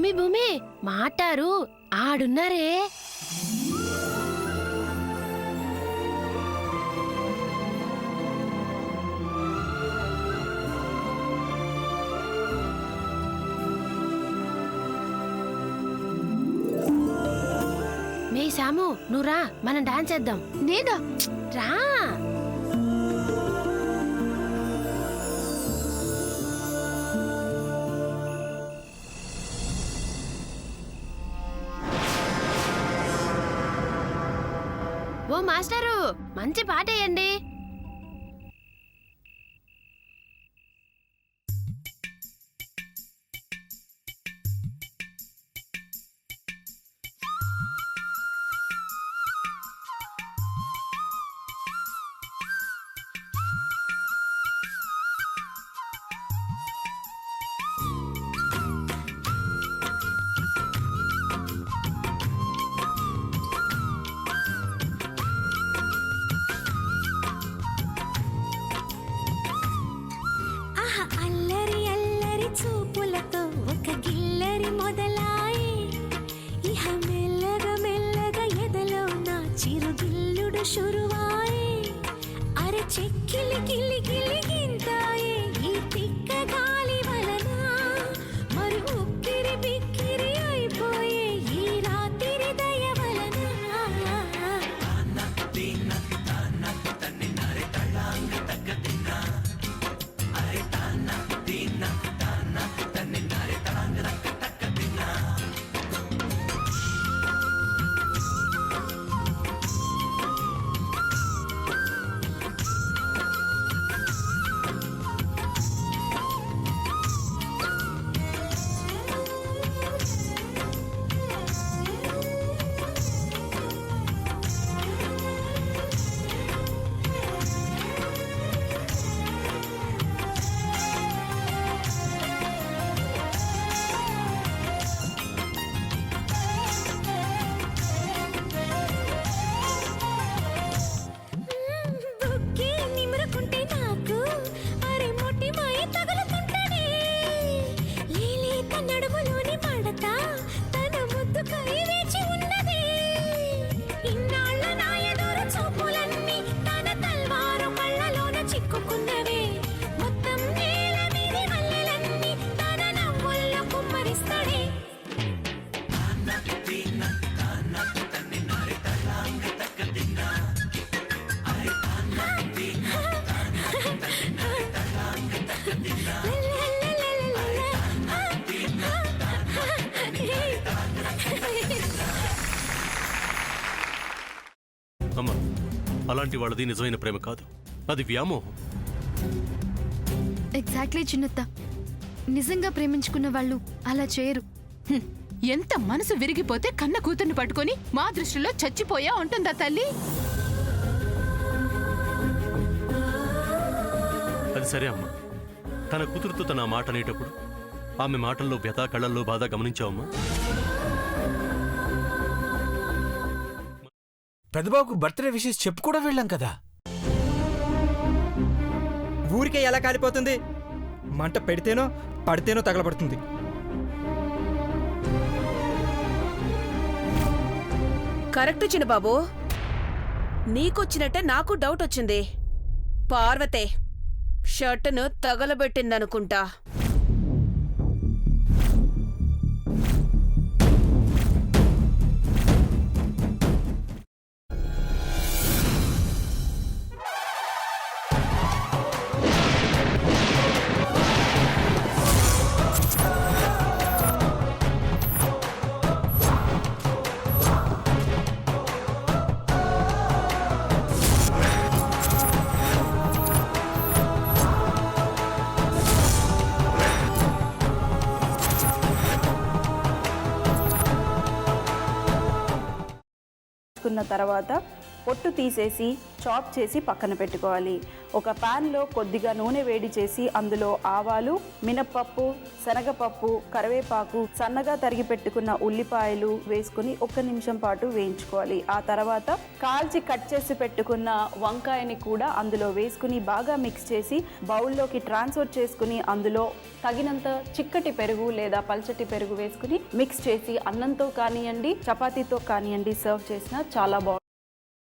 భూమి భూమి మాటారు ఆడున్నారే. మే సాము నువ్వు రా, మనం డాన్స్ చేద్దాం. నేనా? రా. ఓ మాస్టరు, మంచి పాట వేయండి. అల్లరి అల్లరి చూపులతో ఒక గిల్లరి మొదలాయి, ఇహ మెల్లగా మెల్లగా ఎదలో నా చిరుగిల్లుడు షురువాయి. అరే చెక్కిలి గిల్లి గిల్లి గింతాయి ఈ తిక్క గాలి వలన, మరి ఉక్కిరి బిక్కిరి అయిపోయే ఈ రాత్రి దయ వలన. బుక్కి నిమురుకుంటే నాకు అరే మొట్టి మాయ తగులుతుంటనే, లేలేత నడుములోని మడత తన ముద్దుకై వేచి ఉన్నదే. ఇన్నాళ్ళ నా ఎదురు చూపులన్నీ తన తల్వారు కళ్ళలోన చిక్కుకున్నవే. మొత్తం నేల మీది మల్లెలన్నీ తన నవ్వుల్లో కుమ్మరిస్తాడే. అమ్మా, అలాంటి వాళ్ళది నిజమైన ప్రేమ కాదు, అది వ్యామోహం. ఎగ్జాక్ట్లీ చిన్నత్త, నిజంగా ప్రేమించుకున్న వాళ్ళు అలా చేయరు. ఎంత మనసు విరిగిపోతే కన్న కూతుర్ని పట్టుకొని మా దృష్టిలో చచ్చిపోయా ఉంటుందా తల్లి? అది సరే అమ్మా, తన కూతురుతో తన ఆ మాట అనేటప్పుడు ఆమె మాటల్లో వ్యథ, కళ్ళల్లో బాధ గమనించావమ్మా? పెద్దబాబుకు బర్త్డే విషెస్ చెప్పు కూడా వెళ్ళాం కదా. ఊరికే ఎలా కాలిపోతుంది? మంట పెడితేనో పడితేనో తగలబడుతుంది. కరెక్ట్ చిన్నబాబు, నీకొచ్చినట్టే నాకు డౌట్ వచ్చింది. పార్వతే షర్టును తగలబెట్టిందనుకుంటా. తర్వాత పొట్టు తీసేసి చాప్ చేసి పక్కన పెట్టుకోవాలి. ఒక ప్యాన్లో కొద్దిగా నూనె వేడి చేసి అందులో ఆవాలు, మినప్పప్పు, శనగపప్పు, కరివేపాకు, సన్నగా తరిగి పెట్టుకున్న ఉల్లిపాయలు వేసుకుని 1 నిమిషం పాటు వేయించుకోవాలి. ఆ తర్వాత కాల్చి కట్ చేసి పెట్టుకున్న వంకాయని కూడా అందులో వేసుకుని బాగా మిక్స్ చేసి బౌల్లోకి ట్రాన్స్ఫర్ చేసుకుని అందులో తగినంత చిక్కటి పెరుగు లేదా పల్చటి పెరుగు వేసుకుని మిక్స్ చేసి అన్నంతో కానివ్వండి, చపాతీతో కానివ్వండి సర్వ్ చేసినా చాలా బాగుంటుంది.